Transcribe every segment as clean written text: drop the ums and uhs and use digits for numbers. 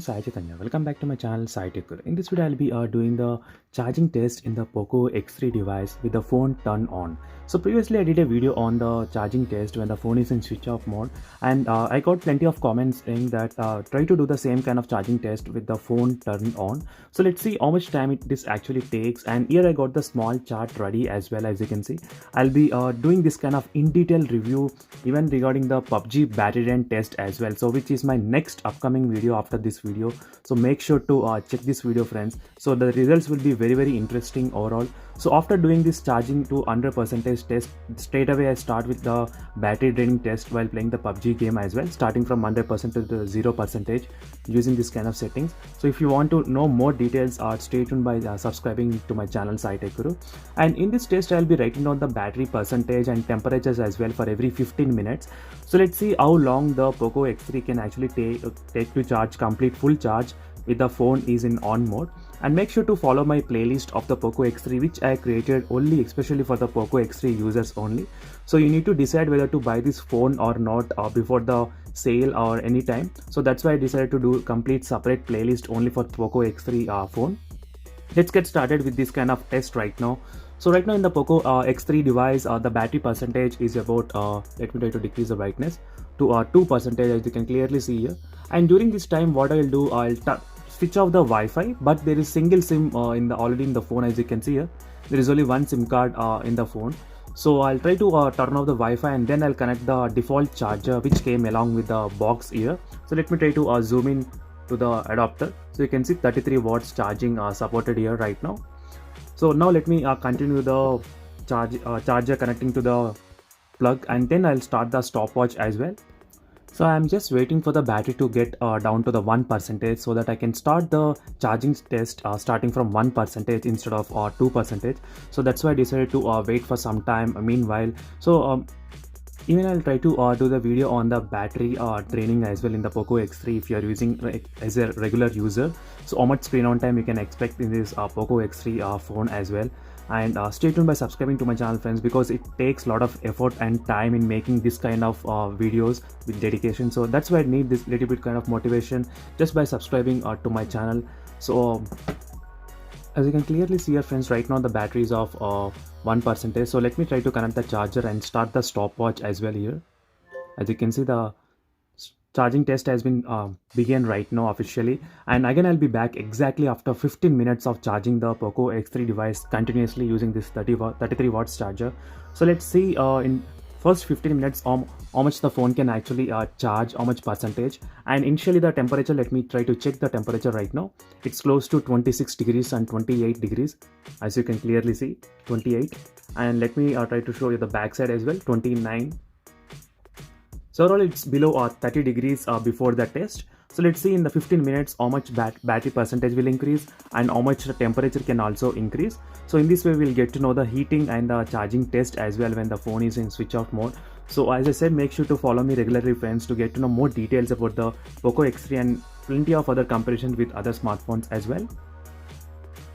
Sai Chaitanya. Welcome back to my channel Sai Tech Guru. In this video, I'll be doing the charging test in the Poco X3 device with the phone turned on. So previously, I did a video on the charging test when the phone is in switch off mode, and I got plenty of comments saying that try to do the same kind of charging test with the phone turned on. So let's see how much time this actually takes. And here I got the small chart ready as well. As you can see, I'll be doing this kind of in detail review even regarding the PUBG battery drain test as well, so which is my next upcoming video after this video. So make sure to check this video, friends. So the results will be very interesting overall. So after doing this charging to 100% test, straight away I start with the battery draining test while playing the PUBG game as well, starting from 100% to the 0% using this kind of settings. So if you want to know more details, stay tuned by subscribing to my channel Sai Tech Guru. And in this test, I'll be writing down the battery percentage and temperatures as well for every 15 minutes. So let's see how long the Poco X3 can actually take to charge complete full charge if the phone is in on mode. And make sure to follow my playlist of the Poco X3, which I created only especially for the Poco X3 users only. So you need to decide whether to buy this phone or not before the sale or anytime. So that's why I decided to do complete separate playlist only for Poco X3 phone. Let's get started with this kind of test right now. So right now in the Poco X3 device, the battery percentage is about, let me try to decrease the brightness to 2%, as you can clearly see here. And during this time, what I'll do, I'll switch off the Wi-Fi, but there is single SIM already in the phone. As you can see here, there is only one SIM card in the phone. So I'll try to turn off the Wi-Fi, and then I'll connect the default charger which came along with the box here. So let me try to zoom in to the adapter. So you can see 33 watts charging supported here right now. So now let me continue the charger connecting to the plug, and then I'll start the stopwatch as well. So I'm just waiting for the battery to get down to the 1% so that I can start the charging test starting from 1% instead of 2%. So that's why I decided to wait for some time meanwhile. So even I'll try to do the video on the battery draining as well in the Poco X3 if you are using as a regular user. So how much screen on time you can expect in this Poco X3 phone as well. And stay tuned by subscribing to my channel, friends, because it takes a lot of effort and time in making this kind of videos with dedication. So that's why I need this little bit kind of motivation just by subscribing to my channel. So as you can clearly see here, friends, right now the battery is of 1%. So let me try to connect the charger and start the stopwatch as well here. As you can see, the charging test has been began right now officially, and again I'll be back exactly after 15 minutes of charging the Poco X3 device continuously using this 33 watts charger. So let's see in first 15 minutes how much the phone can actually charge, how much percentage. And initially the temperature, let me try to check the temperature right now. It's close to 26 degrees and 28 degrees, as you can clearly see, 28. And let me try to show you the back side as well, 29. So overall it's below 30 degrees before the test. So let's see in the 15 minutes how much battery percentage will increase and how much the temperature can also increase. So in this way we'll get to know the heating and the charging test as well when the phone is in switch off mode. So as I said, make sure to follow me regularly, friends, to get to know more details about the Poco X3 and plenty of other comparisons with other smartphones as well.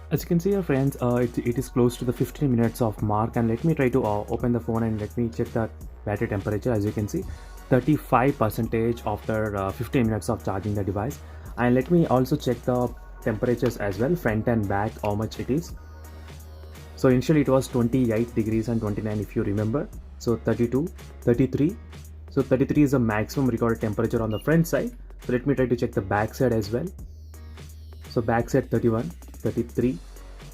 As you can see here, friends, it is close to the 15 minutes of mark, and let me try to open the phone and let me check the battery temperature. As you can see, 35% after 15 minutes of charging the device. And let me also check the temperatures as well, front and back, how much it is. So initially it was 28 degrees and 29 if you remember. So 32, 33. So 33 is the maximum recorded temperature on the front side. So let me try to check the back side as well. So back side 31, 33.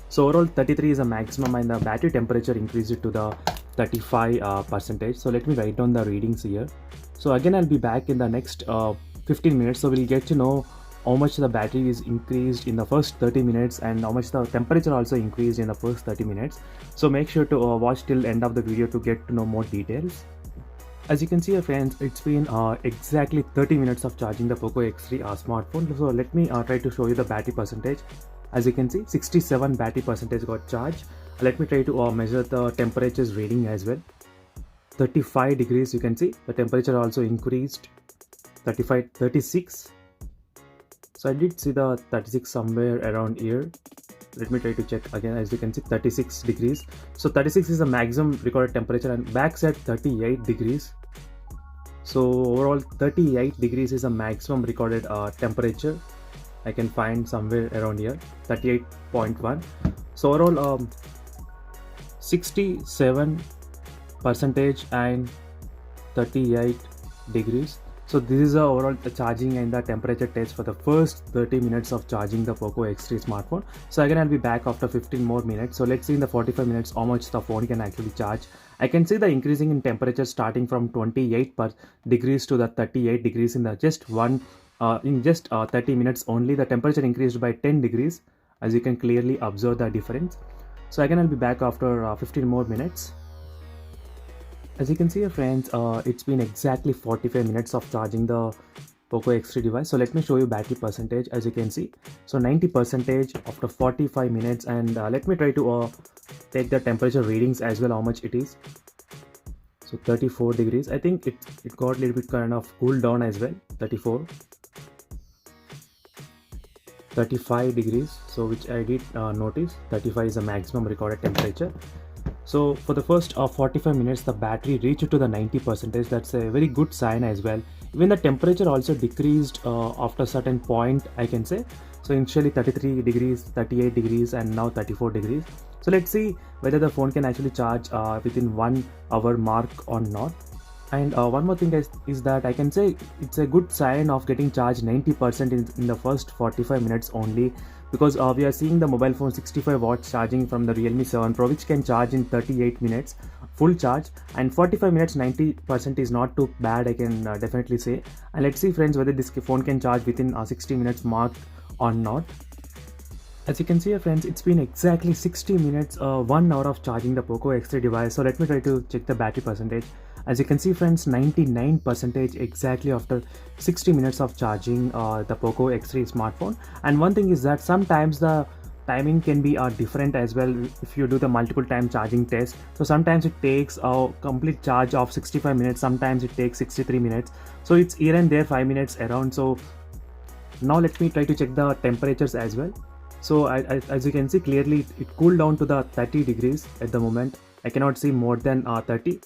So overall 33 is a maximum, and the battery temperature increased to the 35%. So let me write down the readings here. So again I'll be back in the next 15 minutes. So we'll get to know how much the battery is increased in the first 30 minutes and how much the temperature also increased in the first 30 minutes. So make sure to watch till end of the video to get to know more details. As you can see, friends, it's been exactly 30 minutes of charging the Poco X3 smartphone. So let me try to show you the battery percentage. As you can see, 67 battery percentage got charged. Let me try to measure the temperatures reading as well. 35 degrees, you can see the temperature also increased. 35, 36. So I did see the 36 somewhere around here. Let me try to check again. As you can see, 36 degrees. So 36 is the maximum recorded temperature, and back side 38 degrees. So overall 38 degrees is a maximum recorded temperature. I can find somewhere around here 38.1. So overall 67 percentage and 38 degrees. So this is the overall charging and the temperature test for the first 30 minutes of charging the Poco X3 smartphone. So again I'll be back after 15 more minutes. So let's see in the 45 minutes how much the phone can actually charge. I can see the increasing in temperature starting from 28 degrees to the 38 degrees in the just 30 minutes only. The temperature increased by 10 degrees, as you can clearly observe the difference. So again I'll be back after 15 more minutes. As you can see here friends, it's been exactly 45 minutes of charging the Poco X3 device. So let me show you battery percentage. As you can see, so 90% after 45 minutes, and let me try to take the temperature readings as well, how much it is. So 34 degrees. I think it got a little bit kind of cooled down as well. 34, 35 degrees, so which I did notice 35 is the maximum recorded temperature. So for the first 45 minutes the battery reached to the 90%. That's a very good sign as well. Even the temperature also decreased after a certain point, I can say. So initially 33 degrees, 38 degrees, and now 34 degrees. So let's see whether the phone can actually charge within 1 hour mark or not. And one more thing is that I can say it's a good sign of getting charged 90% in the first 45 minutes only, because we are seeing the mobile phone 65 watts charging from the Realme 7 Pro, which can charge in 38 minutes full charge, and 45 minutes 90% is not too bad, I can definitely say. And let's see friends whether this phone can charge within 60 minutes mark or not. As you can see here friends, it's been exactly 60 minutes, 1 hour of charging the Poco X3 device. So let me try to check the battery percentage. As you can see friends, 99% exactly after 60 minutes of charging the Poco X3 smartphone. And one thing is that sometimes the timing can be different as well if you do the multiple time charging test. So sometimes it takes a complete charge of 65 minutes, sometimes it takes 63 minutes. So it's here and there 5 minutes around. So now let me try to check the temperatures as well. So as you can see clearly, it cooled down to the 30 degrees at the moment. I cannot see more than 30.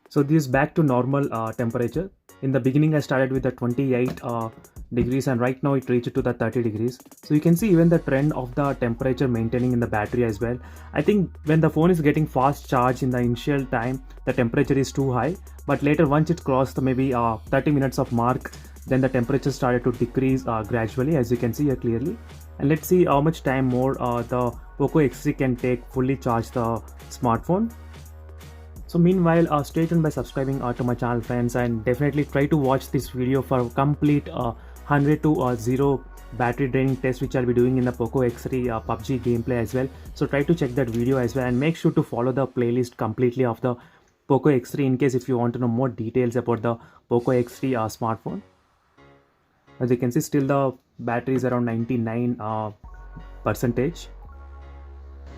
So this is back to normal temperature. In the beginning I started with the 28 degrees, and right now it reached to the 30 degrees. So you can see even the trend of the temperature maintaining in the battery as well. I think when the phone is getting fast charge in the initial time, the temperature is too high, but later once it crossed maybe 30 minutes of mark, then the temperature started to decrease gradually, as you can see here clearly. And let's see how much time more the Poco X3 can take fully charge the smartphone. So meanwhile, stay tuned by subscribing to my channel friends, and definitely try to watch this video for complete 100 to 0 battery draining test, which I'll be doing in the Poco X3 PUBG gameplay as well. So try to check that video as well, and make sure to follow the playlist completely of the Poco X3 in case if you want to know more details about the Poco X3 smartphone. As you can see, still the battery is around 99%.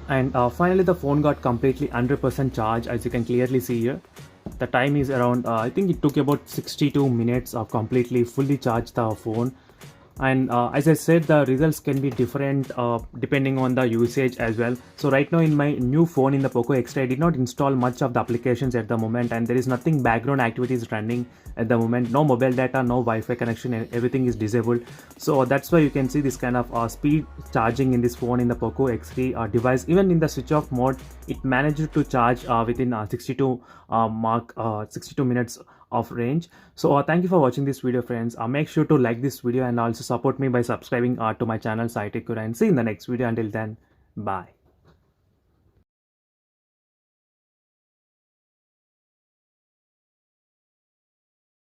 And finally the phone got completely 100% charge, as you can clearly see here. The time is around I think it took about 62 minutes of completely fully charge the phone. And as I said, the results can be different depending on the usage as well. So right now in my new phone, in the Poco X3, I did not install much of the applications at the moment, and there is nothing background activities running at the moment. No mobile data, no Wi-Fi connection, everything is disabled. So that's why you can see this kind of speed charging in this phone in the Poco X3 device. Even in the switch off mode, it managed to charge within 62 minutes of range. So thank you for watching this video friends. Make sure to like this video and also support me by subscribing to my channel Sai Tech Guru, and see you in the next video. Until then, bye.